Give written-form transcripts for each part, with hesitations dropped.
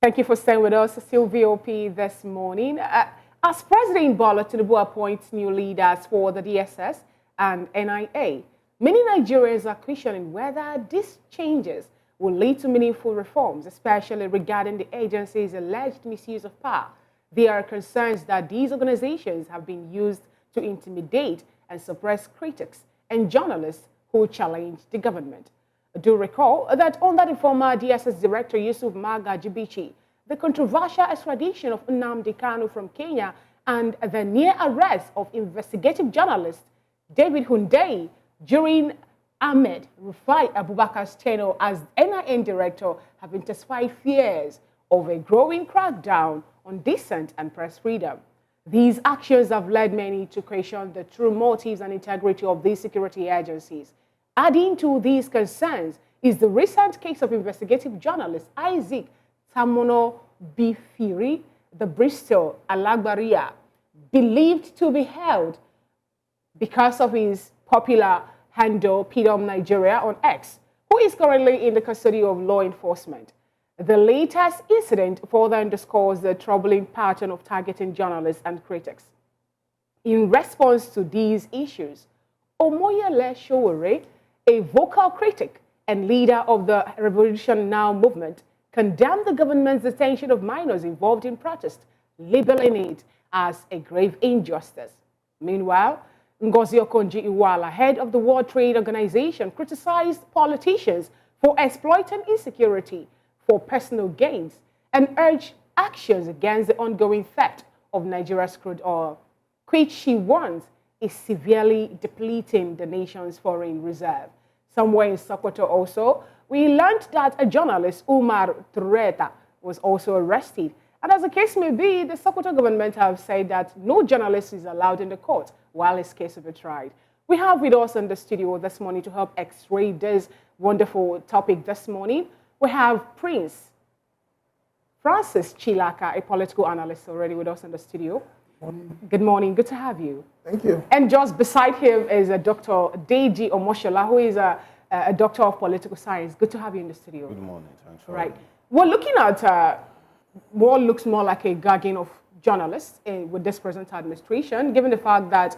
Thank you for staying with us, still VOP this morning. As President Bola Tinubu appoints new leaders for the DSS and NIA, many Nigerians are questioning whether these changes will lead to meaningful reforms, especially regarding the agency's alleged misuse of power. There are concerns that these organizations have been used to intimidate and suppress critics and journalists who challenge the government. Do recall that under the former DSS Director Yusuf Maga Jibichi, the controversial extradition of Nnamdi Kanu from Kenya and the near arrest of investigative journalist David Hundeyi during Ahmed Rufai Abubakar's tenure as NIN Director have intensified fears of a growing crackdown on dissent and press freedom. These actions have led many to question the true motives and integrity of these security agencies. Adding to these concerns is the recent case of investigative journalist Isaac Tamono Bifiri, the Bristol Alagbaria, believed to be held because of his popular handle Pidom Nigeria on X, who is currently in the custody of law enforcement. The latest incident further underscores the troubling pattern of targeting journalists and critics. In response to these issues, Omoyele Sowore, a vocal critic and leader of the Revolution Now movement, condemned the government's detention of minors involved in protest, labeling it as a grave injustice. Meanwhile, Ngozi Okonjo-Iweala, head of the World Trade Organization, criticized politicians for exploiting insecurity for personal gains and urged actions against the ongoing theft of Nigeria's crude oil, which she warns is severely depleting the nation's foreign reserve. Somewhere in Sokoto also, we learned that a journalist, Umar Tureta, was also arrested. And as the case may be, the Sokoto government have said that no journalist is allowed in the court while his case will be tried. We have with us in the studio this morning to help x-ray this wonderful topic this morning. We have Prince Francis Chilaka, a political analyst, already with us in the studio. Good morning. Good to have you. Thank you. And just beside him is a Dr. Deji Omoshola, who is a doctor of political science. Good to have you in the studio. Good morning. Thanks for Right. We're looking at what looks more like a gagging of journalists with this present administration, given the fact that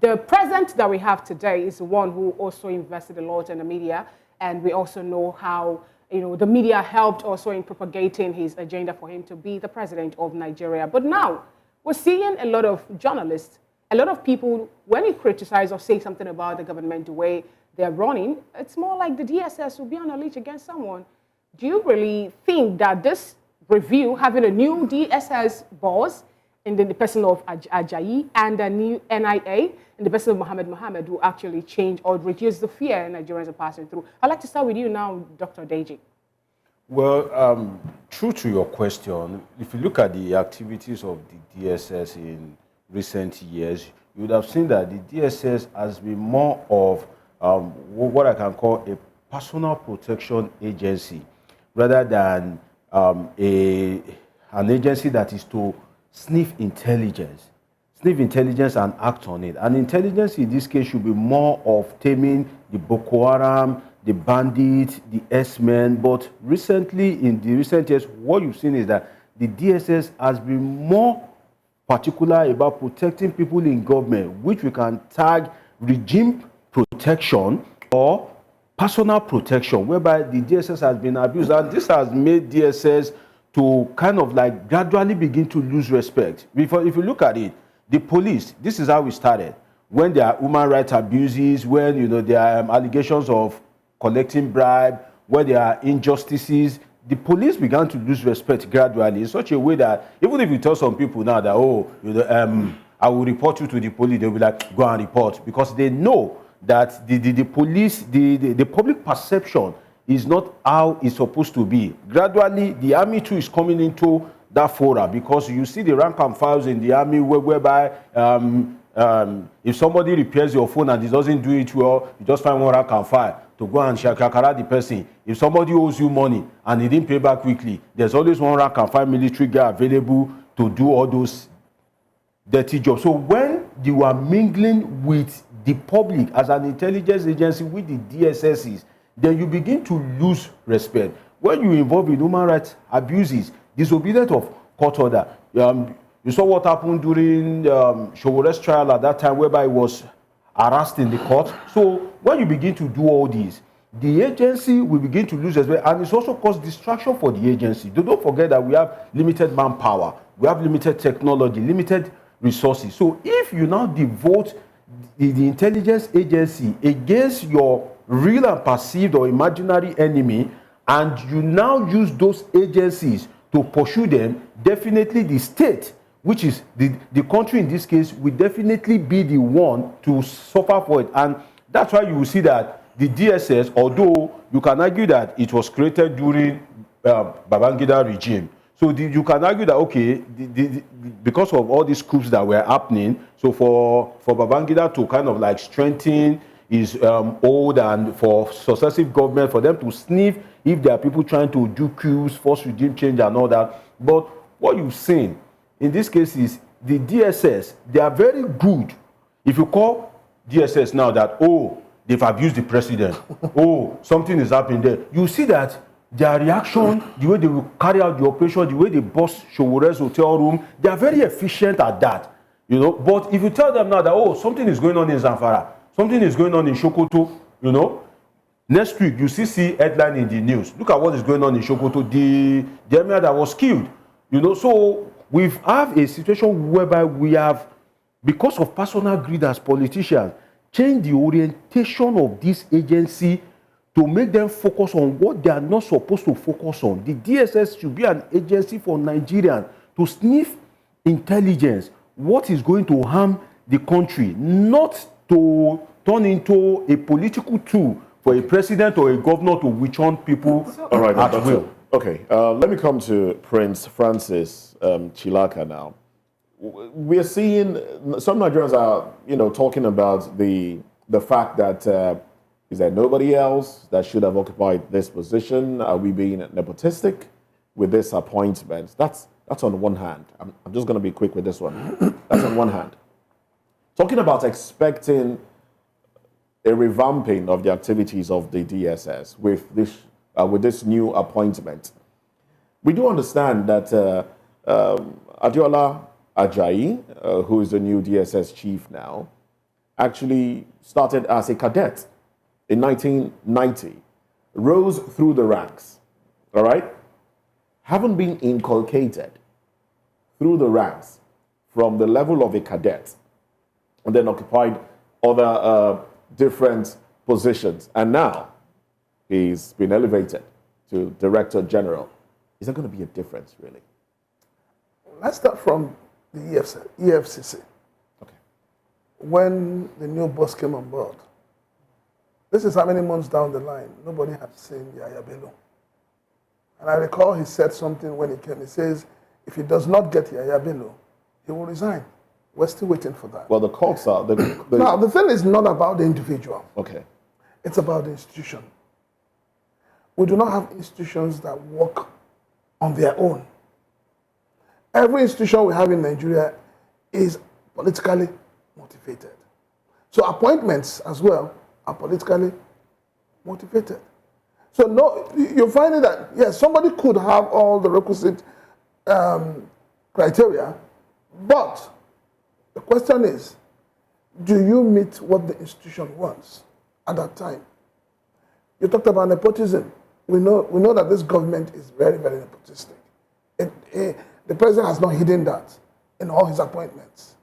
the president that we have today is the one who also invested a lot in the media, and we also know how the media helped also in propagating his agenda for him to be the president of Nigeria. But now we're seeing a lot of journalists, a lot of people, when you criticize or say something about the government, the way they're running, it's more like the DSS will be on a leash against someone. Do you really think that this review, having a new DSS boss in the person of Ajayi and a new NIA in the person of Mohammed will actually change or reduce the fear Nigerians are passing through? I'd like to start with you now, Dr. Deji. Well, true to your question, if you look at the activities of the DSS in recent years, you would have seen that the DSS has been more of what I can call a personal protection agency rather than an agency that is to sniff intelligence and act on it. And intelligence in this case should be more of taming the Boko Haram, the bandits, the S-men. But recently, in the recent years, what you've seen is that the DSS has been more particular about protecting people in government, which we can tag regime protection or personal protection, whereby the DSS has been abused. And this has made DSS to kind of like gradually begin to lose respect. If you look at it, the police, this is how we started. When there are human rights abuses, when there are allegations of collecting bribe, when there are injustices, the police began to lose respect gradually in such a way that even if you tell some people now that, I will report you to the police, they'll be like, go and report, because they know that the police, the public perception is not how it's supposed to be. Gradually, the army too is coming into that fora, because you see the rank and files in the army whereby if somebody repairs your phone and he doesn't do it well, you just find one rank and file to go and shakara the person. If somebody owes you money and he didn't pay back quickly, there's always one rank and file military guy available to do all those dirty jobs. So when you are mingling with the public as an intelligence agency with the DSSs, then you begin to lose respect. When you involve in human rights abuses, disobedient of court order. You saw what happened during Showore's trial at that time, whereby he was harassed in the court. So when you begin to do all these, the agency will begin to lose as well, and it's also caused distraction for the agency. Don't forget that we have limited manpower, we have limited technology, limited resources. So if you now devote the intelligence agency against your real and perceived or imaginary enemy, and you now use those agencies to pursue them, definitely the state, which is the country in this case, will definitely be the one to suffer for it. And that's why you will see that the DSS, although you can argue that it was created during Babangida regime, so you can argue that, okay, because of all these coups that were happening, so for Babangida to kind of like strengthen his hold, and for successive government, for them to sniff if there are people trying to do coups, force regime change and all that. But what you've seen in this case is the DSS, they are very good. If you call DSS now that, oh, they've abused the president, oh, something is happening there, you see that their reaction, the way they will carry out the operation, the way they bust Showore's hotel room, they are very efficient at that, you know. But if you tell them now that, oh, something is going on in Zamfara, something is going on in Sokoto, you know, next week you see headline in the news, look at what is going on in Sokoto, the emir that was killed, you know. So we have a situation whereby we have, because of personal greed as politicians, change the orientation of this agency to make them focus on what they are not supposed to focus on. The DSS should be an agency for Nigerians to sniff intelligence, what is going to harm the country, not to turn into a political tool for a president or a governor to witch hunt people. All right, at will. Okay, let me come to Prince Francis Chilaka now. We're seeing some Nigerians are, talking about the fact that is there nobody else that should have occupied this position? Are we being nepotistic with this appointment? That's on one hand. I'm just going to be quick with this one. That's on one hand. Talking about expecting a revamping of the activities of the DSS with this new appointment. We do understand that Iweala Ajayi, who is the new DSS chief now, actually started as a cadet in 1990, rose through the ranks, all right? Haven't been inculcated through the ranks from the level of a cadet, and then occupied other different positions. And now he's been elevated to Director General. Is there going to be a difference, really? Let's start from the EFCC. Okay. When the new boss came on board, this is how many months down the line, nobody had seen Yaya Bello. And I recall he said something when he came. He says, if he does not get Yaya Bello, he will resign. We're still waiting for that. Well, the courts are... Now, the thing is not about the individual. Okay. It's about the institution. We do not have institutions that work on their own. Every institution we have in Nigeria is politically motivated. So appointments as well are politically motivated. So no, you're finding that, yes, somebody could have all the requisite criteria, but the question is, do you meet what the institution wants at that time? You talked about nepotism. We know that this government is very, very nepotistic. The president has not hidden that in all his appointments.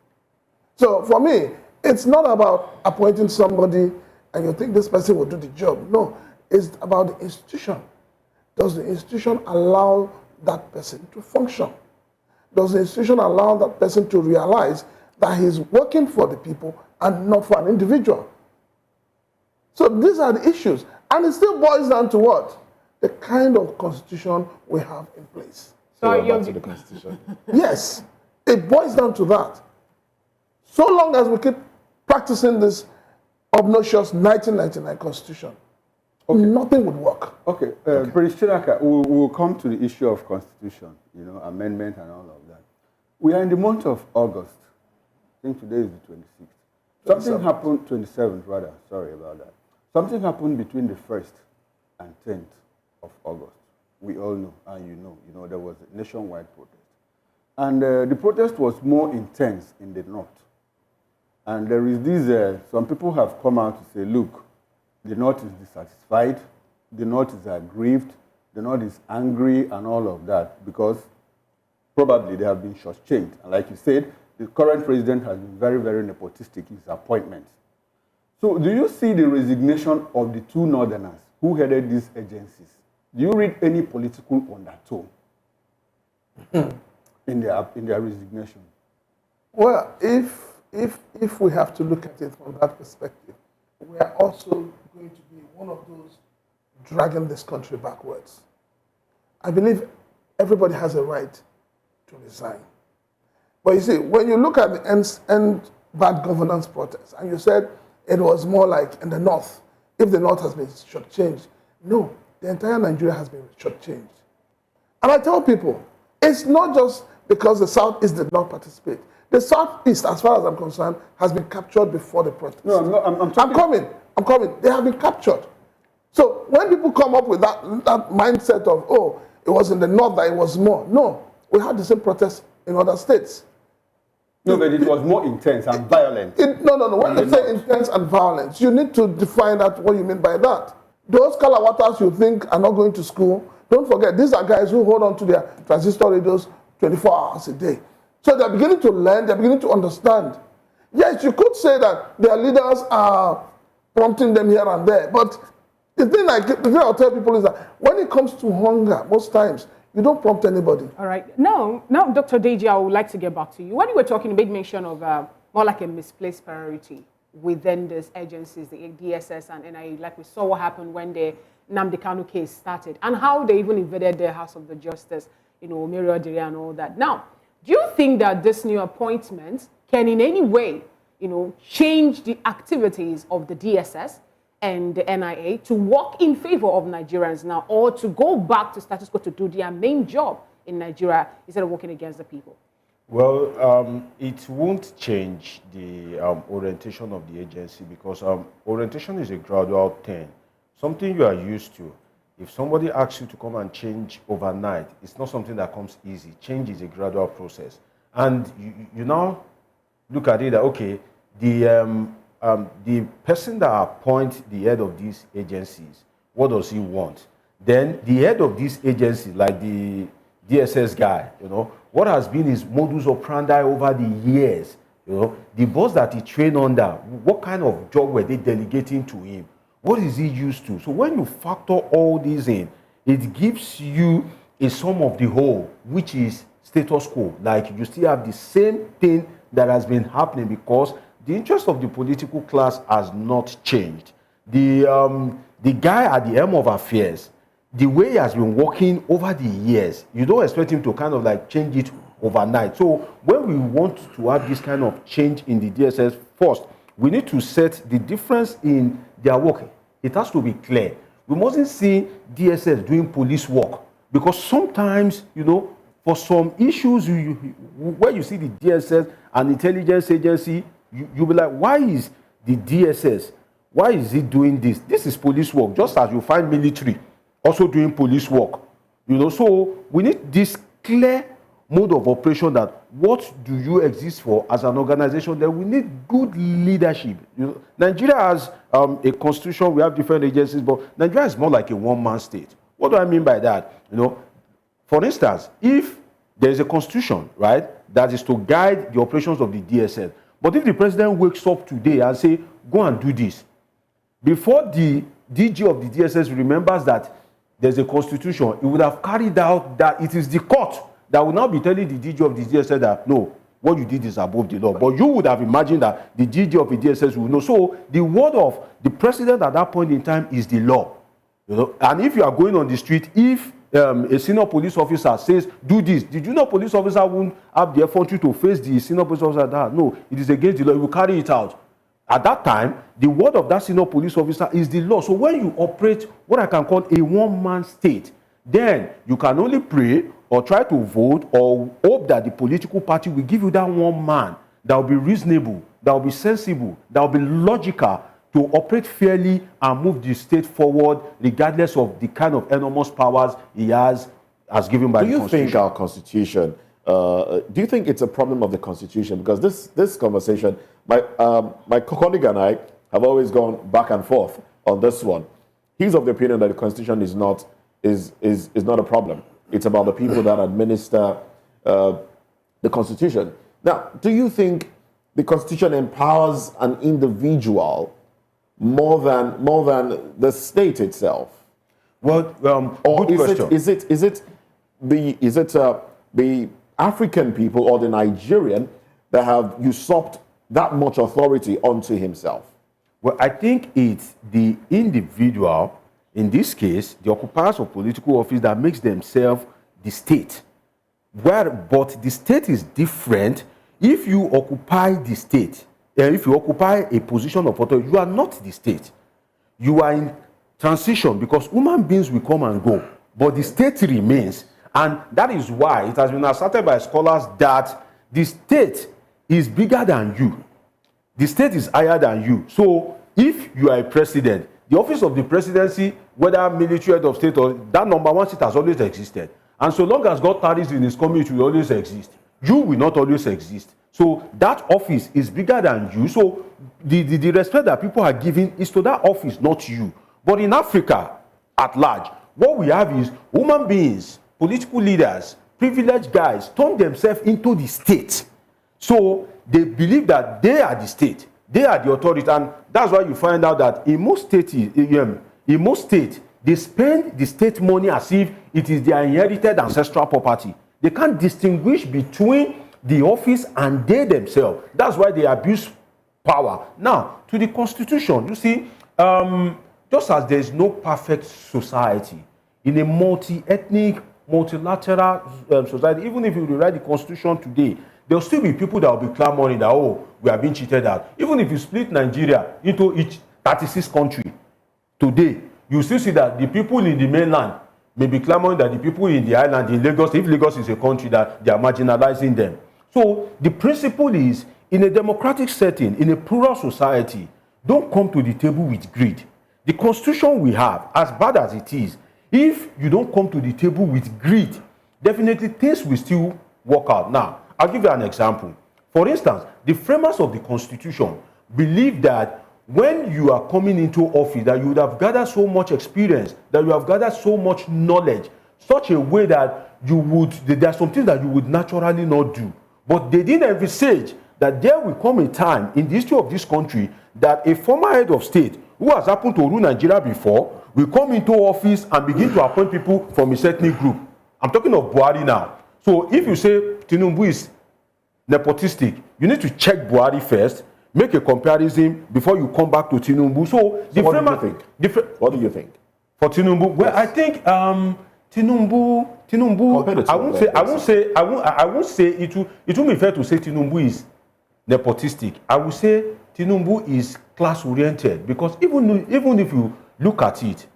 So for me, it's not about appointing somebody and you think this person will do the job. No, it's about the institution. Does the institution allow that person to function? Does the institution allow that person to realize that he's working for the people and not for an individual? So these are the issues. And it still boils down to what? The kind of constitution we have in place. So you're to the constitution. Yes, it boils down to that. So long as we keep practicing this obnoxious 1999 constitution, nothing would work. Okay, Prince Chilaka, we'll come to the issue of constitution, amendment and all of that. We are in the month of August. I think today is the 26th. Something happened, 27th rather, sorry about that. Something happened between the 1st and 10th of August. we all know, and you know, there was a nationwide protest. And the protest was more intense in the north. And there is this, some people have come out to say, look, the north is dissatisfied, the north is aggrieved, the north is angry and all of that because probably they have been shortchanged. And like you said, the current president has been very, very nepotistic in his appointments. So do you see the resignation of the two northerners who headed these agencies? Do you read any political undertone in their resignation? Well, if we have to look at it from that perspective, we are also going to be one of those dragging this country backwards. I believe everybody has a right to resign. But you see, when you look at the end bad governance protest, and you said it was more like in the north, if the north has been shortchanged, no, the entire Nigeria has been shortchanged. And I tell people, it's not just because the southeast did not participate. The southeast, as far as I'm concerned, has been captured before the protest. No, I'm coming. They have been captured. So when people come up with that mindset of, oh, it was in the north that it was more. No, we had the same protest in other states. No, but it was more intense and violent. No. When you say intense and violence, you need to define that, what you mean by that. Those Kalawatas you think are not going to school, don't forget, these are guys who hold on to their transistor radios 24 hours a day. So they're beginning to learn, they're beginning to understand. Yes, you could say that their leaders are prompting them here and there, but the thing I'll tell people is that when it comes to hunger, most times, you don't prompt anybody. All right. Now, Dr. Deji, I would like to get back to you. When you were talking, you made mention of more like a misplaced priority within these agencies, the DSS and NIA, like we saw what happened when the Nnamdi Kanu case started, and how they even invaded the House of the Justice, Mary Odiri and all that. Now, do you think that this new appointment can in any way, change the activities of the DSS and the NIA to work in favor of Nigerians now, or to go back to status quo to do their main job in Nigeria instead of working against the people? Well, it won't change the orientation of the agency because orientation is a gradual thing, something you are used to. If somebody asks you to come and change overnight, it's not something that comes easy. Change is a gradual process. And you now look at it that, okay, the person that appoints the head of these agencies, what does he want? Then the head of these agencies, like the DSS guy, what has been his modus operandi over the years? The boss that he trained under, what kind of job were they delegating to him? What is he used to? So when you factor all these in, it gives you a sum of the whole, which is status quo. Like you still have the same thing that has been happening because the interest of the political class has not changed. The guy at the helm of affairs, the way he has been working over the years, you don't expect him to kind of like change it overnight. So when we want to have this kind of change in the DSS, first, we need to set the difference in their work. It has to be clear. We mustn't see DSS doing police work because sometimes, for some issues, where you see the DSS, an intelligence agency, you'll be like, why is the DSS, why is it doing this? This is police work, just as you find military also doing police work. So we need this clear mode of operation that what do you exist for as an organization, that we need good leadership. Nigeria has a constitution, we have different agencies, but Nigeria is more like a one-man state. What do I mean by that? For instance, if there is a constitution, right, that is to guide the operations of the DSS, but if the president wakes up today and say, go and do this, before the DG of the DSS remembers that there's a constitution, he would have carried out that it is the court that will now be telling the DG of the DSS that, no, what you did is above the law. But you would have imagined that the DG of the DSS will know. So the word of the president at that point in time is the law. And if you are going on the street, if a senior police officer says, do this, the junior police officer won't have the effrontery to face the senior police officer that, no, it is against the law, he will carry it out. At that time, the word of that senior police officer is the law. So when you operate what I can call a one-man state, then you can only pray or try to vote or hope that the political party will give you that one man that will be reasonable, that will be sensible, that will be logical to operate fairly and move the state forward, regardless of the kind of enormous powers he has as given by the Constitution. Do you think our Constitution, do you think it's a problem of the Constitution? Because this conversation, my colleague and I have always gone back and forth on this one. He's of the opinion that the Constitution is not a problem. It's about the people that administer the Constitution. Now, do you think the Constitution empowers an individual more than the state itself? Well, or good question. is it the African people or the Nigerian that have usurped that much authority onto himself? Well, I think it's the individual, in this case, the occupiers of political office, that makes themselves the state. But the state is different. If you occupy the state, if you occupy a position of authority, you are not the state. You are in transition, because human beings will come and go, but the state remains. And that is why it has been asserted by scholars that the state is bigger than you. The state is higher than you. So if you are a president, the office of the presidency, whether military head of state or that number one seat, has always existed. And so long as God tarries in his coming, it will always exist. You will not always exist. So that office is bigger than you. So the respect that people are giving is to that office, not you. But in Africa at large, what we have is human beings, political leaders, privileged guys turn themselves into the state. So they believe that they are the state. They are the authority. And that's why you find out that in most states, they spend the state money as if it is their inherited ancestral property. They can't distinguish between the office and they themselves. That's why they abuse power. Now, to the Constitution, you see, just as there is no perfect society, in a multi-ethnic, multilateral society, even if you rewrite the Constitution today, there will still be people that will be clamoring that, oh, we are being cheated out. Even if you split Nigeria into each 36 countries today, you still see that the people in the mainland may be clamoring that the people in the island, in Lagos, if Lagos is a country, that they are marginalizing them. So the principle is, in a democratic setting, in a plural society, don't come to the table with greed. The Constitution we have, as bad as it is, if you don't come to the table with greed, definitely things will still work out. Now, I'll give you an example. For instance, the framers of the Constitution believe that when you are coming into office, that you would have gathered so much experience, that you have gathered so much knowledge, such a way that there are some things that you would naturally not do. But they didn't envisage that there will come a time in the history of this country that a former head of state who has happened to rule Nigeria before will come into office and begin to appoint people from a ethnic group. I'm talking of Buhari now. So if you say Tinubu is nepotistic, you need to check Buhari first, make a comparison before you come back to Tinubu. So the what do you think? What do you think? For Tinubu, well, I think Tinubu. I won't say it will be fair to say Tinubu is nepotistic. I would say Tinubu is class-oriented, because even if you look at it,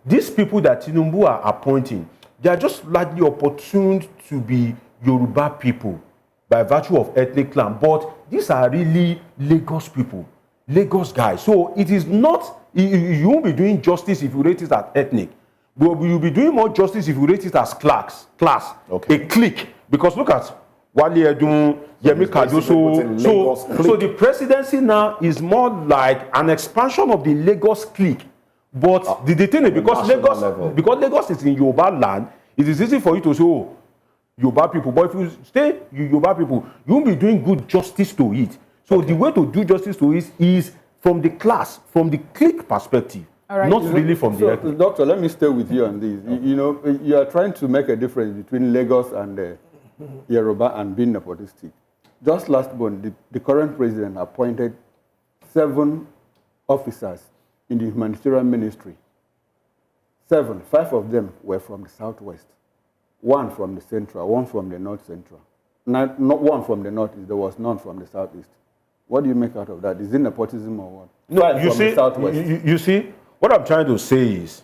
these people that Tinubu are appointing, they are just largely opportune to be Yoruba people by virtue of ethnic clan. But these are really Lagos people, Lagos guys. So it is not, you won't be doing justice if you rate it as ethnic. But you'll be doing more justice if you rate it as class, okay. A clique. Because look at Wale Edun, Yemi Kadoso. So the presidency now is more like an expansion of the Lagos clique. But the thing is, because Lagos is in Yoruba land, it is easy for you to say, oh, Yoruba people. But if you stay Yoruba people, you won't be doing good justice to it. So the way to do justice to it is from the class, from the clique perspective. Right. Not really from the ethnic. Doctor, let me stay with you on this. You are trying to make a difference between Lagos and Yoruba and being nepotistic. Just last month, the current president appointed 7 officers in the humanitarian ministry. 7. 5 of them were from the southwest. 1 from the central, 1 from the north central. Not 1 from the northeast, there was none from the southeast. What do you make out of that? Is it nepotism or what? No, you see, what I'm trying to say is,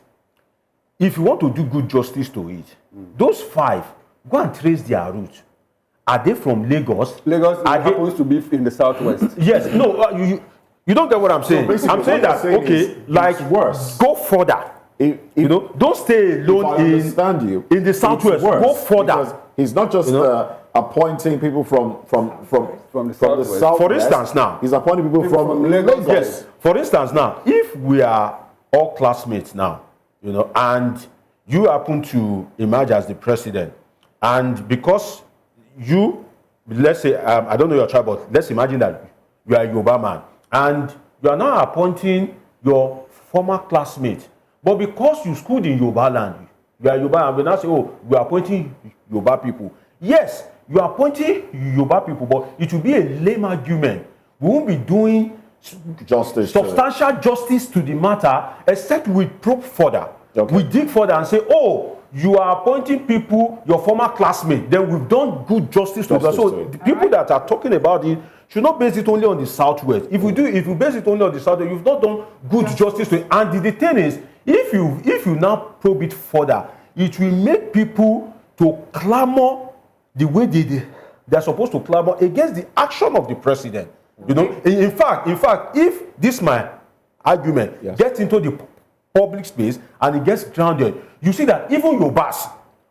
if you want to do good justice to it, those 5, go and trace their roots. Are they from Lagos? Lagos happens to be in the southwest. Yes. No. You don't get what I'm saying. basically I'm saying what that, you're saying okay, is like, it's worse. go further. You know, don't stay If alone I understand you, in the southwest. it's worse Go further. because he's not just appointing people from From the the southwest. southwest. For instance, now, he's appointing people from Lagos. yes. For instance, now, if we are all classmates now, you know, and you happen to emerge as the president, and because you, let's say, I don't know your tribe, but let's imagine that you are a Yoruba man, and you are now appointing your former classmate, but because you schooled in Yoruba land, you are Yoruba, and we now say, oh, we are appointing Yoruba people. Yes, you are appointing Yoruba people, but it will be a lame argument. We won't be doing substantial justice to the matter, except we probe further. Okay. We dig further and say, oh, you are appointing people, your former classmate, then we've done good justice to them. So the people that are talking about it should not base it only on the southwest. If you base it only on the southwest, you've not done good justice to it. And the thing is, if you now probe it further, it will make people to clamor the way they're supposed to clamor against the action of the president. You know, in fact, if this my argument gets into the public space and it gets grounded, you see that even your boss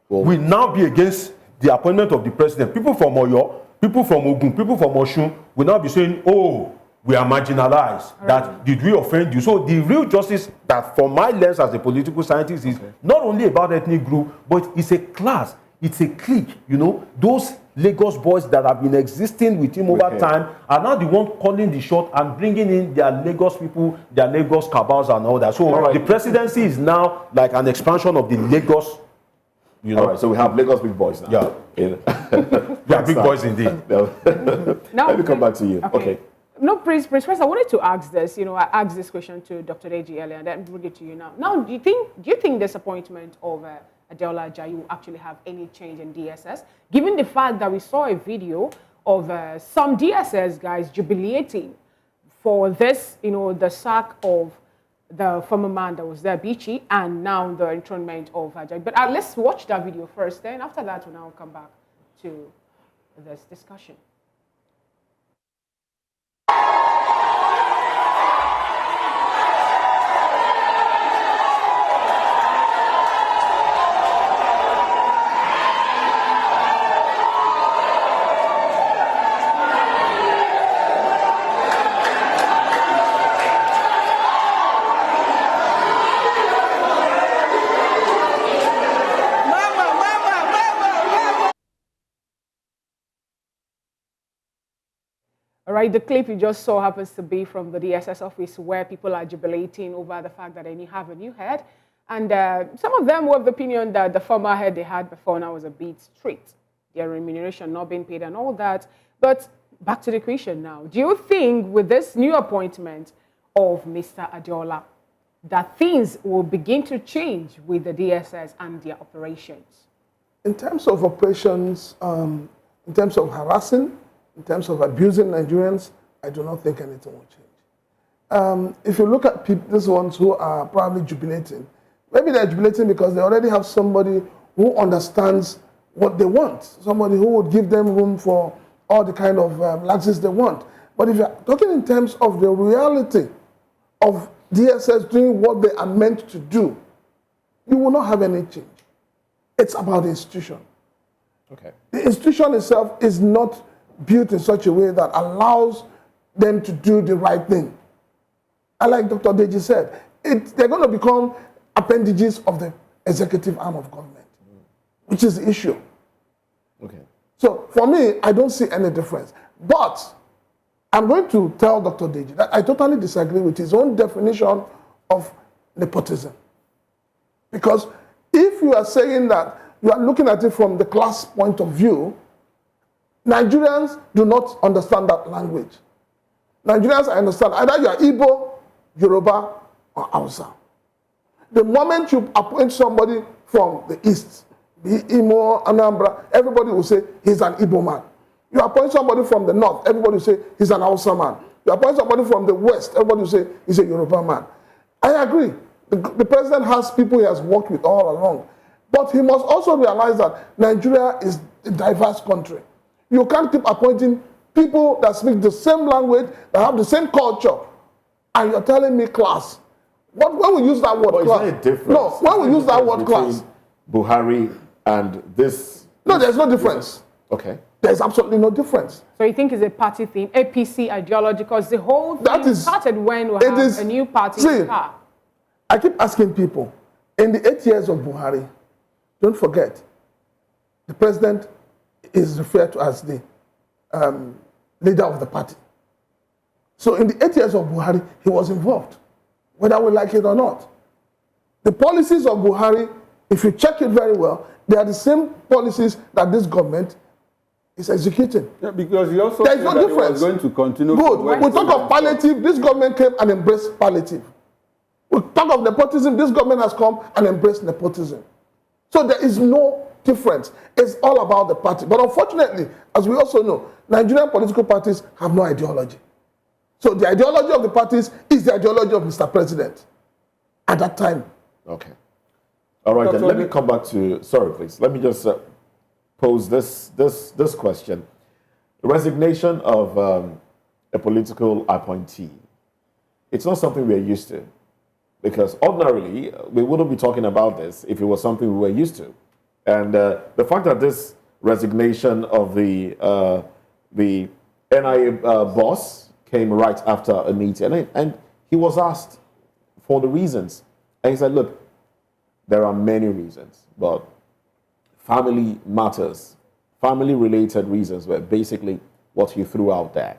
will now be against the appointment of the president. People from Oyo, people from Ogun, people from Oshun will now be saying, oh, we are marginalized. That did we offend you? So the real justice that, from my lens as a political scientist, is not only about ethnic group, but it's a class, it's a clique. You know, those Lagos boys that have been existing with him over time are now the one calling the shot and bringing in their Lagos people, their Lagos cabals and all that. So the presidency is now like an expansion of the Lagos. You know, all right, so we have Lagos big boys now. Yeah, big boys indeed. Now, let me come back to you. Okay. No, Prince, I wanted to ask this. You know, I asked this question to Dr. Deji earlier, and then bring it to you now. Now, do you think this appointment of Adeola Ajayi will actually have any change in DSS, given the fact that we saw a video of some DSS guys jubilating for this, you know, the sack of the former man that was there, Bichi, and now the enthronement of Ajayi. But let's watch that video first, then after that we'll now come back to this discussion. Right, the clip you just saw happens to be from the DSS office where people are jubilating over the fact that they have a new head. And some of them were of the opinion that the former head they had before now was a bit strict, their remuneration not being paid and all that. But back to the question now. Do you think with this new appointment of Mr. Adeola that things will begin to change with the DSS and their operations? In terms of operations, in terms of harassing, in terms of abusing Nigerians, I do not think anything will change. If you look at these ones who are probably jubilating, maybe they're jubilating because they already have somebody who understands what they want, somebody who would give them room for all the kind of laxes they want. But if you're talking in terms of the reality of DSS doing what they are meant to do, you will not have any change. It's about the institution. Okay. The institution itself is not built in such a way that allows them to do the right thing. And like Dr. Deji said, they're going to become appendages of the executive arm of government, which is the issue. Okay. So for me, I don't see any difference. But I'm going to tell Dr. Deji that I totally disagree with his own definition of nepotism. Because if you are saying that you are looking at it from the class point of view, Nigerians do not understand that language. Nigerians understand either you are Igbo, Yoruba, or Hausa. The moment you appoint somebody from the east, be Imo, Anambra, everybody will say he's an Igbo man. You appoint somebody from the north, everybody will say he's an Hausa man. You appoint somebody from the west, everybody will say he's a Yoruba man. I agree. The president has people he has worked with all along. But he must also realize that Nigeria is a diverse country. You can't keep appointing people that speak the same language, that have the same culture, and you're telling me class. When we use that word class, is there a difference? No, when we use that word between class, Buhari and this. No, there's no difference. Okay. There's absolutely no difference. So you think it's a party thing, APC ideology, because the whole thing started when we had a new party in power. I keep asking people, in the 8 years of Buhari, don't forget, the president is referred to as the leader of the party. So in the 8 years of Buhari, he was involved, whether we like it or not. The policies of Buhari, if you check it very well, they are the same policies that this government is executing. Yeah, because he also There's said no that difference. he was going to continue. Good. We talk of palliative, this government came and embraced palliative. We talk of nepotism, this government has come and embraced nepotism. So there is no difference. It's all about the party. But unfortunately, as we also know, Nigerian political parties have no ideology. So the ideology of the parties is the ideology of Mr. President at that time. Okay. All right, then let me come back to, sorry, please. Let me just pose this question. The resignation of a political appointee, it's not something we're used to. Because ordinarily, we wouldn't be talking about this if it was something we were used to. And the fact that this resignation of the NIA boss came right after a meeting, and he was asked for the reasons. And he said, look, there are many reasons, but family matters, family-related reasons were basically what he threw out there.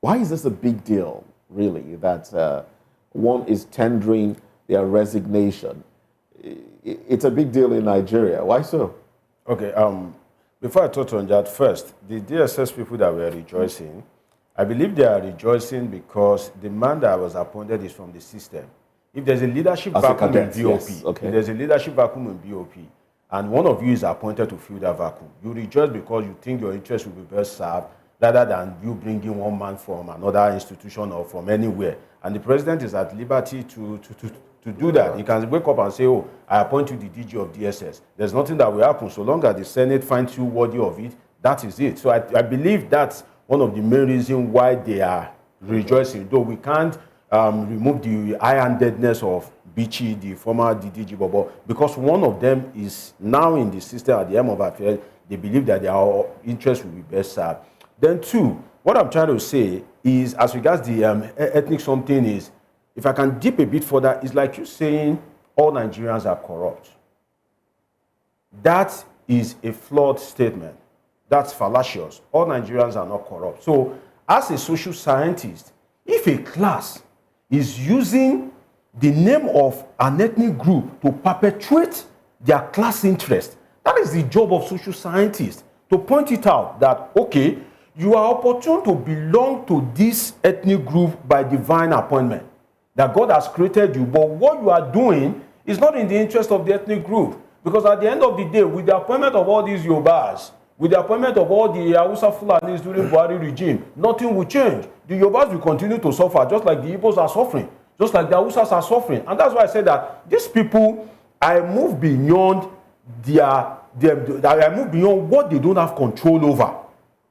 Why is this a big deal, really, that one is tendering their resignation? It's a big deal in Nigeria. Why so? Okay, before I touch on that, first, the DSS people that were rejoicing, I believe they are rejoicing because the man that was appointed is from the system. If there's a leadership vacuum in BOP, yes, okay. if there's a leadership vacuum in BOP, and one of you is appointed to fill that vacuum, you rejoice because you think your interest will be best served rather than you bringing one man from another institution or from anywhere. And the president is at liberty to do that. He can wake up and say, oh, I appoint you the DG of DSS. There's nothing that will happen. So long as the Senate finds you worthy of it, that is it. So I believe that's one of the main reasons why they are rejoicing. Though we can't remove the high-handedness of Bichi, the former DDG Bobo, because one of them is now in the system at the end of affairs. They believe that their interests will be best served. Then two, what I'm trying to say is, as regards the ethnic something is, if I can dip a bit further, it's like you saying all Nigerians are corrupt. That is a flawed statement. That's fallacious. All Nigerians are not corrupt. So, as a social scientist, if a class is using the name of an ethnic group to perpetuate their class interest, that is the job of social scientists, to point it out that, okay, you are opportune to belong to this ethnic group by divine appointment, that God has created you, but what you are doing is not in the interest of the ethnic group. Because at the end of the day, with the appointment of all these Yorubas, with the appointment of all the Hausa Fulanis during Buhari regime, nothing will change. The Yorubas will continue to suffer, just like the Igbos are suffering, just like the Hausas are suffering. And that's why I said that these people, I move beyond I move beyond what they don't have control over,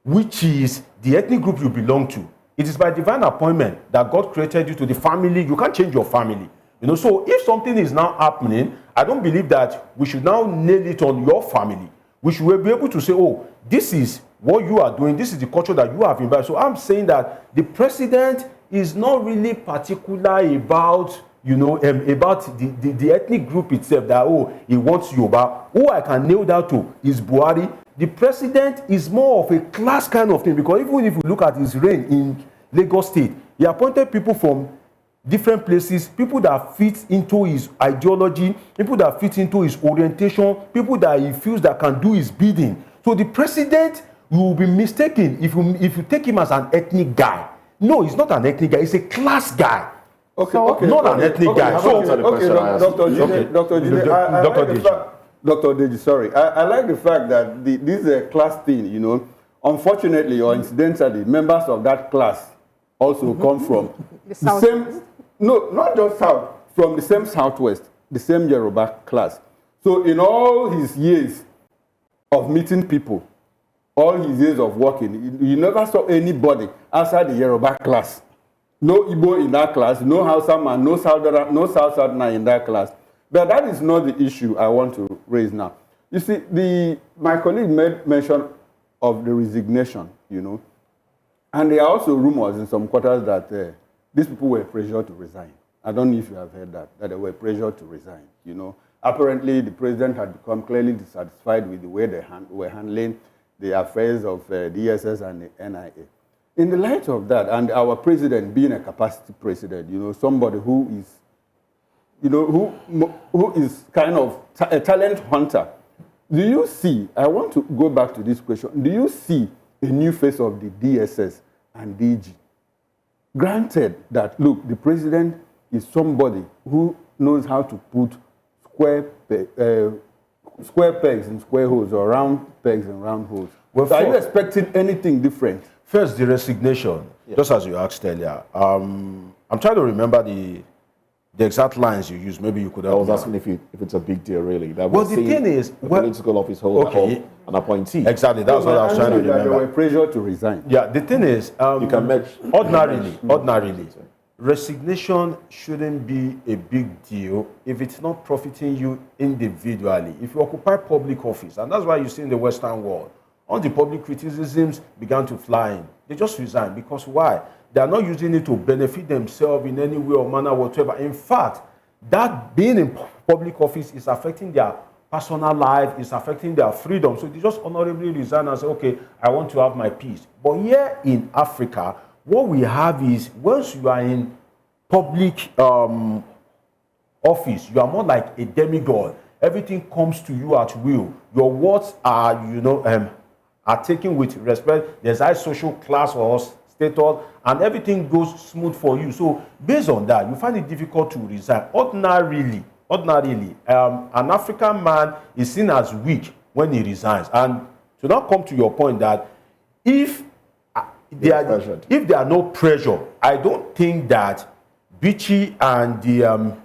which is the ethnic group you belong to. It is by divine appointment that God created you to the family. You can't change your family. So if something is now happening, I don't believe that we should now nail it on your family. We should be able to say, oh, this is what you are doing. This is the culture that you have imbibed. So I'm saying that the president is not really particular about, about the ethnic group itself, that, oh, he wants Yoruba. Who I can nail that to is Buhari. The president is more of a class kind of thing, because even if you look at his reign in Lagos State, he appointed people from different places, people that fit into his ideology, people that fit into his orientation, people that he feels that can do his bidding. So the president, you will be mistaken if you take him as an ethnic guy. No, he's not an ethnic guy, he's a class guy. Okay, not an ethnic guy. Dr. Deji, sorry. I like the fact that this is a class thing, Unfortunately or incidentally, members of that class also come from the same, no, not just south, from the same southwest, the same Yoruba class. So in all his years of meeting people, all his years of working, you never saw anybody outside the Yoruba class no Igbo in that class, no Hausa man, no South Southerner in that class. But that is not the issue I want to raise now. You see, my colleague made mention of the resignation, you know, and there are also rumors in some quarters that these people were pressured to resign. I don't know if you have heard that they were pressured to resign, you know. Apparently, the president had become clearly dissatisfied with the way they were handling the affairs of the ESS and the NIA. In the light of that, and our president being a capacity president, you know, somebody who is, you know, who is kind of a talent hunter, do you see, I want to go back to this question, do you see a new face of the DSS and DG? Granted that, look, the president is somebody who knows how to put square pegs in square holes or round pegs in round holes. Well, so are you expecting anything different? First, the resignation, just as you asked earlier. I'm trying to remember the exact lines you used. Maybe you could help. I was asking if it's a big deal, really. That well, the thing is, the political office holder an appointee. Exactly, that's what I was trying to remember. They were pressured to resign. Yeah, the thing is, you can match. ordinarily, resignation shouldn't be a big deal if it's not profiting you individually. If you occupy public office, and that's why you see in the Western world, all the public criticisms began to fly in. They just resign because why? They are not using it to benefit themselves in any way or manner whatsoever. In fact, that being in public office is affecting their personal life, is affecting their freedom. So they just honorably resign and say, okay, I want to have my peace. But here in Africa, what we have is once you are in public office, you are more like a demigod. Everything comes to you at will. Your words are, are taken with respect. There's high social class or status, and everything goes smooth for you. So based on that, you find it difficult to resign. Ordinarily, an African man is seen as weak when he resigns. And to now come to your point that if there are no pressure, I don't think that Bichi and the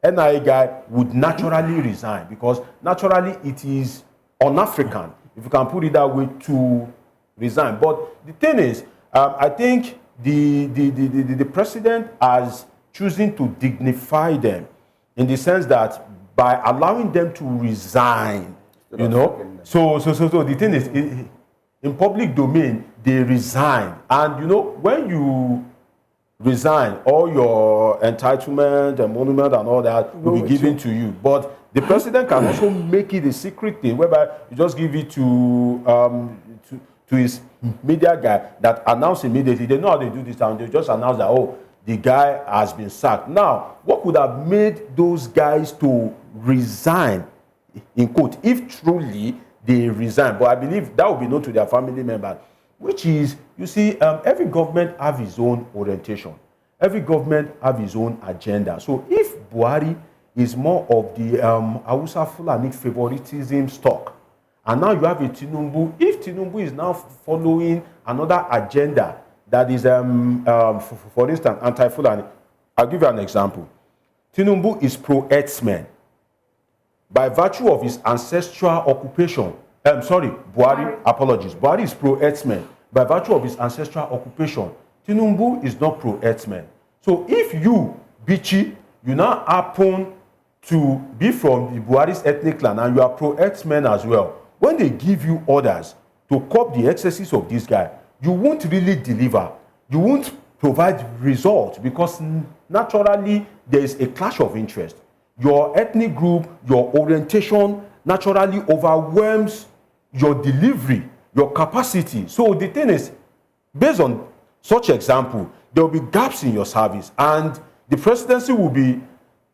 NIA guy would naturally resign, because naturally it is un-African, if you can put it that way, to resign. But the thing is, I think the president has choosing to dignify them in the sense that by allowing them to resign, you know. So the thing is, in public domain, they resign, and you know, when you resign, all your entitlement and monument and all that will be given to you. But the president can also make it a secret thing, whereby you just give it to his media guy that announce immediately. They know how they do this, and they just announce that, oh, the guy has been sacked. Now, what could have made those guys to resign, in quote, if truly they resign? But I believe that will be known to their family members, which is, you see, every government have its own orientation. Every government have its own agenda. So if Buhari is more of the Hausa Fulani favoritism stock, and now you have a Tinubu, if Tinubu is now following another agenda that is, for instance, anti-Fulani, I'll give you an example. Tinubu is pro-herdsmen by virtue of his ancestral occupation. Buhari, apologies. Buhari is pro-herdsmen by virtue of his ancestral occupation. Tinubu is not pro-herdsmen. So if you, Bichi, you now happen to be from the Buhari's ethnic clan and you are pro-herdsmen as well, when they give you orders to curb the excesses of this guy, you won't really deliver. You won't provide results, because naturally there is a clash of interest. Your ethnic group, your orientation naturally overwhelms your delivery, your capacity. So the thing is, based on such example, there will be gaps in your service, and the presidency will be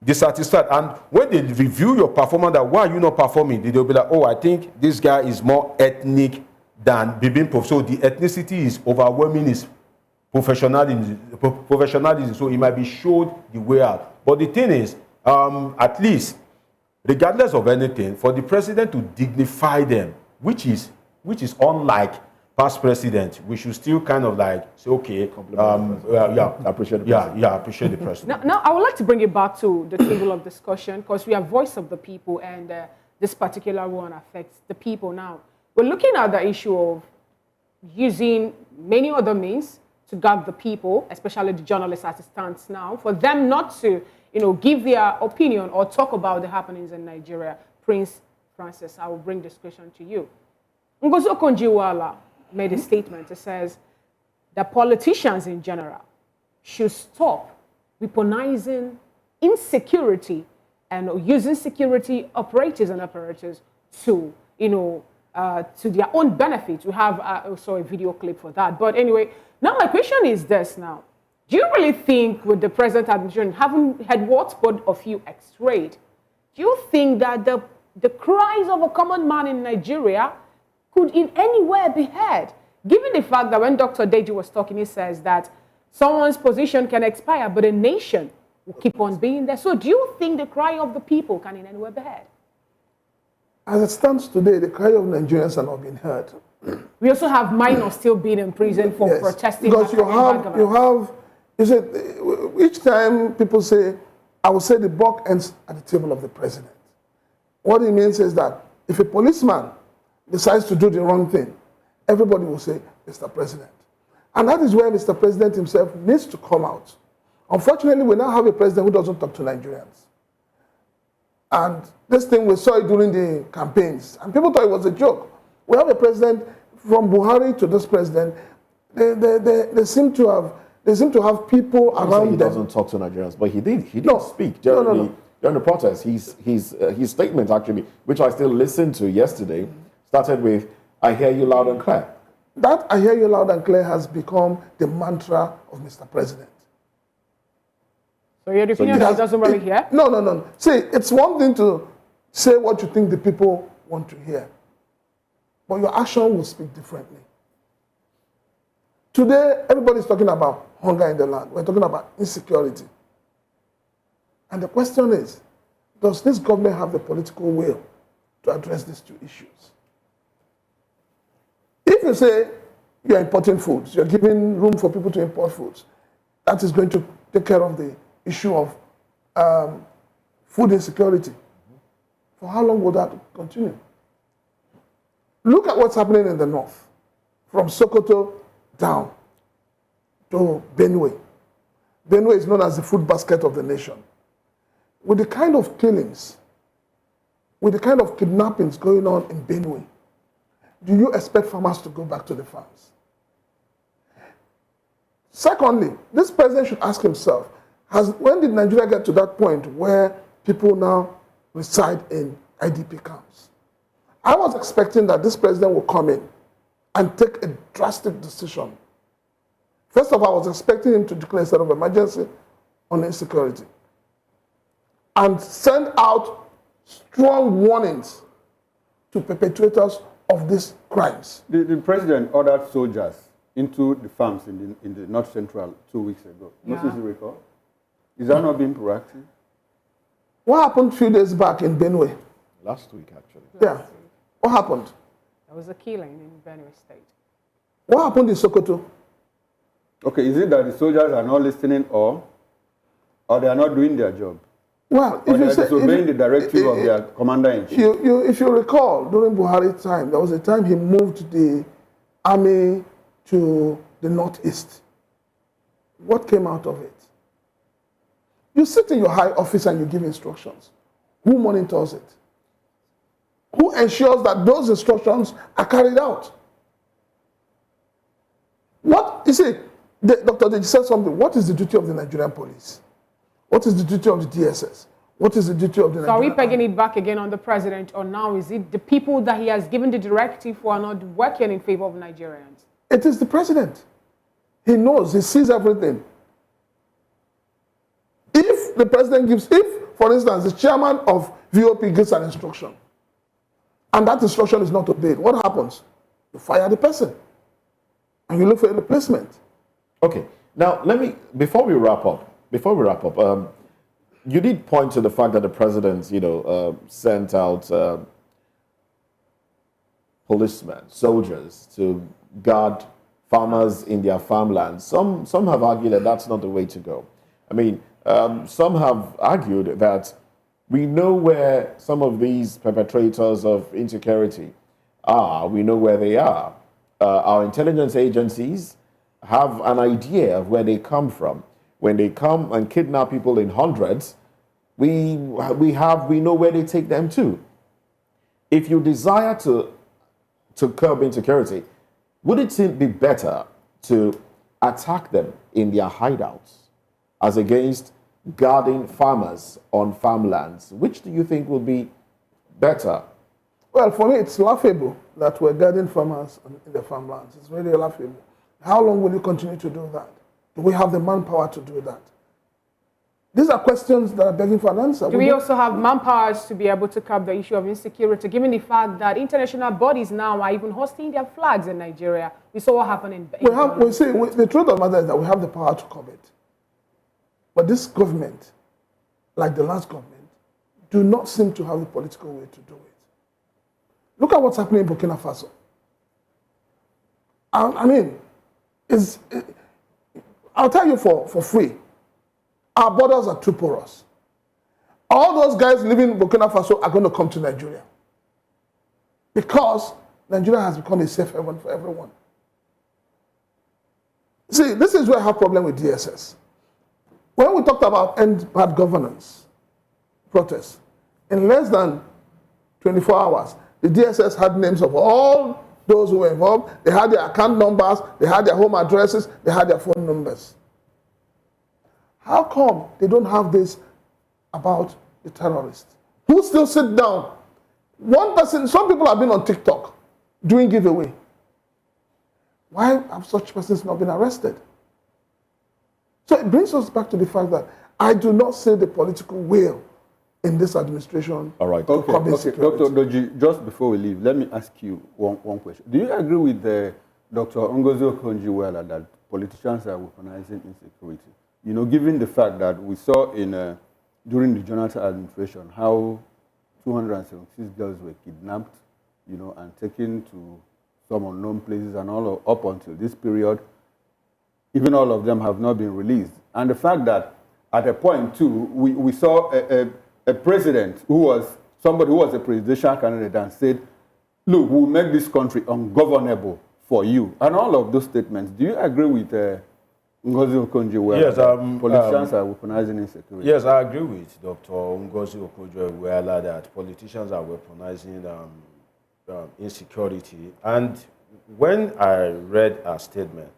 dissatisfied. And when they review your performance, that why are you not performing, they'll be like, oh, I think this guy is more ethnic than Bibimpo. So the ethnicity is overwhelming his professionalism. So it might be showed the way out. But the thing is, at least, regardless of anything, for the president to dignify them, which is unlike past president, we should still kind of like say, okay, appreciate the president. Now, I would like to bring it back to the table of discussion, because we are voice of the people, and this particular one affects the people. Now, we're looking at the issue of using many other means to gag the people, especially the journalists as it stands now, for them not to, give their opinion or talk about the happenings in Nigeria? Prince Francis, I will bring this question to you. Okonjo Iweala made a statement. It says that politicians in general should stop weaponizing insecurity and using security operators and apparatus to, to their own benefit. We have also a video clip for that. But anyway, now my question is this now. Do you really think with the present administration having had what both of you x-rayed, do you think that the cries of a common man in Nigeria could in any way be heard? Given the fact that when Dr. Deji was talking, he says that someone's position can expire, but a nation will keep on being there. So do you think the cry of the people can in any way be heard? As it stands today, the cry of Nigerians are not being heard. We also have minors still being in prison for protesting. Because you see, each time people say, I will say the buck ends at the table of the president. What it means is that if a policeman decides to do the wrong thing, everybody will say, Mr. President. And that is where Mr. President himself needs to come out. Unfortunately, we now have a president who doesn't talk to Nigerians. And this thing, we saw it during the campaigns, and people thought it was a joke. We have a president, from Buhari to this president, they seem to have people around them. He doesn't talk to Nigerians, but he did speak during the protest. His statement, actually, which I still listened to yesterday, started with, I hear you loud and clear. That I hear you loud and clear has become the mantra of Mr. President. So your opinion that doesn't really hear? No. See, it's one thing to say what you think the people want to hear, but your action will speak differently. Today, everybody's talking about hunger in the land. We're talking about insecurity. And the question is, does this government have the political will to address these two issues? If you say you're importing foods, you're giving room for people to import foods, that is going to take care of the issue of food insecurity. For how long will that continue? Look at what's happening in the north, from Sokoto down to Benue. Benue is known as the food basket of the nation. With the kind of killings, with the kind of kidnappings going on in Benue, do you expect farmers to go back to the farms? Secondly, this president should ask himself, when did Nigeria get to that point where people now reside in IDP camps? I was expecting that this president would come in and take a drastic decision. First of all, I was expecting him to declare a state of emergency on insecurity and send out strong warnings to perpetrators of these crimes. The president ordered soldiers into the farms in the North Central 2 weeks ago. Yeah. Must you recall? Is that not being proactive? What happened a few days back in Benue? Last week, actually. Yeah. What happened? There was a killing in Benue State. What happened in Sokoto? Okay, is it that the soldiers are not listening or they are not doing their job? Well, or they are disobeying the directive of their commander-in-chief? If you recall, during Buhari's time, there was a time he moved the army to the northeast. What came out of it? You sit in your high office and you give instructions. Who monitors it? Who ensures that those instructions are carried out? You see, Dr. Deji said something. What is the duty of the Nigerian police? What is the duty of the DSS? What is the duty of the Nigerian So are we pegging army? it back again on the president, or now is it the people that he has given the directive who are not working in favor of Nigerians? It is the president. He knows, he sees everything. If the president for instance, the chairman of VOP gives an instruction, and that instruction is not obeyed, what happens? You fire the person, and you look for a replacement. Okay. Now, before we wrap up, you did point to the fact that the president, sent out policemen, soldiers to guard farmers in their farmlands. Some have argued that that's not the way to go. I mean, some have argued that we know where some of these perpetrators of insecurity are. We know where they are. Our intelligence agencies have an idea of where they come from. When they come and kidnap people in hundreds, we know where they take them to. If you desire to curb insecurity, would it be better to attack them in their hideouts as against guarding farmers on farmlands? Which do you think will be better? Well, for me, it's laughable that we're guarding farmers in the farmlands. It's really laughable. How long will you continue to do that? Do we have the manpower to do that? These are questions that are begging for an answer. Do we also have manpower to be able to curb the issue of insecurity, given the fact that international bodies now are even hosting their flags in Nigeria? We saw what happened in the truth of the matter is that we have the power to curb it. But this government, like the last government, do not seem to have the political way to do it. Look at what's happening in Burkina Faso. I mean, I'll tell you for free, our borders are too porous. All those guys living in Burkina Faso are going to come to Nigeria because Nigeria has become a safe haven for everyone. See, this is where I have a problem with DSS. When we talked about end bad governance protests, in less than 24 hours, the DSS had names of all those who were involved. They had their account numbers, they had their home addresses, they had their phone numbers. How come they don't have this about the terrorists? Who still sit down? One person, some people have been on TikTok doing giveaway. Why have such persons not been arrested? So it brings us back to the fact that I do not see the political will in this administration. All right. Okay. Dr. Doji, just before we leave, let me ask you one question. Do you agree with Dr. Okonjo that politicians are weaponizing insecurity? You know, given the fact that we saw during the Jonathan administration how 276 girls were kidnapped, you know, and taken to some unknown places, and all up until this period, even all of them have not been released. And the fact that at a point too, we saw a president who was somebody who was a presidential candidate and said, look, we'll make this country ungovernable for you. And all of those statements, do you agree with Ngozi Okonjo? Yes, politicians are weaponizing insecurity. Yes, I agree with Dr. Ngozi Okonjo that politicians are weaponizing insecurity. And when I read her statement,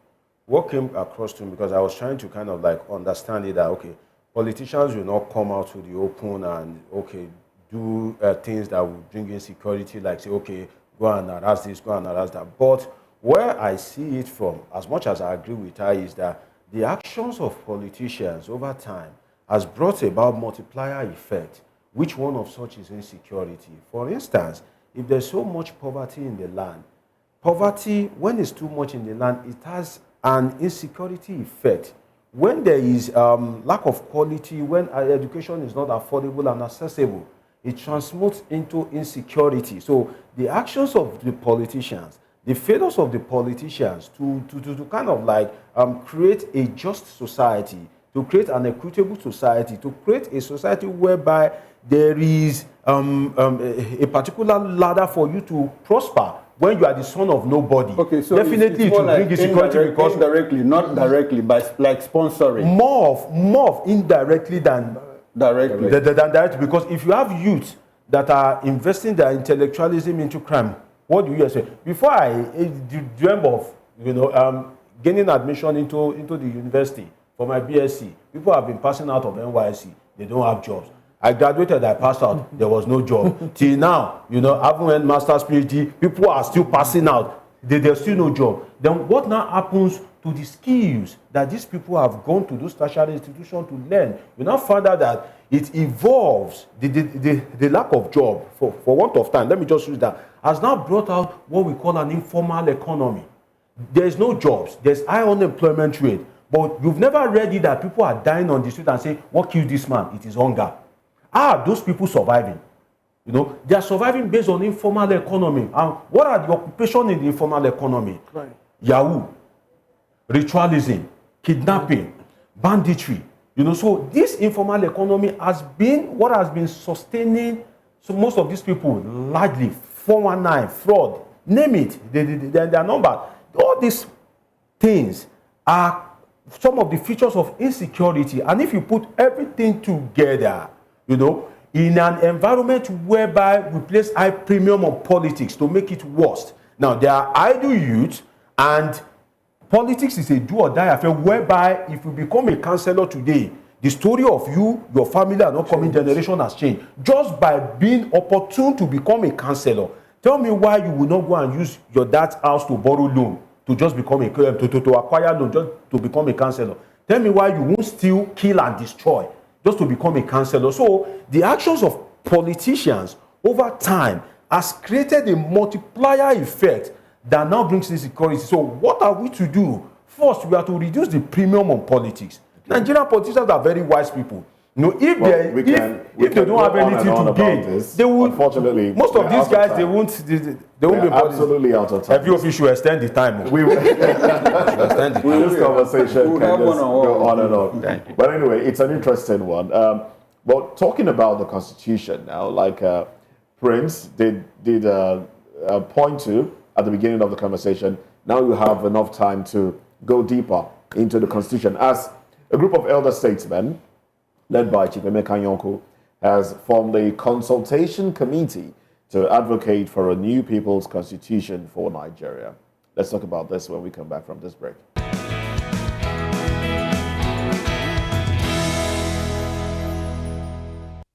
what came across to me, because I was trying to kind of like understand it, that, okay, politicians will not come out to the open and, okay, do things that will bring insecurity, like say, okay, go and harass this, go and harass that. But where I see it from, as much as I agree with her, is that the actions of politicians over time has brought about multiplier effect, which one of such is insecurity. For instance, if there's so much poverty in the land, poverty, when it's too much in the land, it has an insecurity effect. When there is lack of quality, when education is not affordable and accessible, it transmutes into insecurity. So the actions of the politicians, the failures of the politicians to kind of like create a just society, to create an equitable society, to create a society whereby there is a particular ladder for you to prosper when you are the son of nobody. Okay, so definitely it will bring insecurity, because indirectly, not directly, but like sponsoring. More indirectly than directly. Than directly, because if you have youth that are investing their intellectualism into crime, what do you say? Before I dreamed of, you know, gaining admission into the university for my BSc, people have been passing out of NYSC. They don't have jobs. I graduated, I passed out, there was no job. Till now, you know, even when master's PhD, people are still passing out, there's still no job. Then what now happens to the skills that these people have gone to those tertiary institutions to learn? You now find out that it evolves, the lack of job, for want of time, let me just use that, has now brought out what we call an informal economy. There's no jobs, there's high unemployment rate, but you've never read it that people are dying on the street and say, what killed this man? It is hunger. Are those people surviving? You know, they are surviving based on informal economy. And what are the occupations in the informal economy? Right. Yahoo, ritualism, kidnapping, banditry. You know, so this informal economy has been what has been sustaining so most of these people largely 419, fraud, name it, they are numbered. All these things are some of the features of insecurity. And if you put everything together, you know, in an environment whereby we place high premium on politics to make it worse. Now, there are idle youth, and politics is a do or die affair whereby if you become a councillor today, the story of you, your family, and upcoming generation has changed just by being opportune to become a councillor. Tell me why you will not go and use your dad's house to borrow loan to just become a to acquire loan just to become a councillor. Tell me why you won't steal, kill, and destroy just to become a councillor. So the actions of politicians over time has created a multiplier effect that now brings insecurity. So what are we to do? First, we have to reduce the premium on politics. Nigerian politicians are very wise people. You know, if they don't have anything to gain, they will. Unfortunately, most of these guys they won't be absolutely out of time. Every official extend the time. We will. This conversation can just go on and on. But anyway, it's an interesting one. Well, talking about the Constitution now, like Prince did point to at the beginning of the conversation. Now you have enough time to go deeper into the Constitution. As a group of elder statesmen, led by Chief Emeka Nyonko, has formed a consultation committee to advocate for a new people's constitution for Nigeria. Let's talk about this when we come back from this break.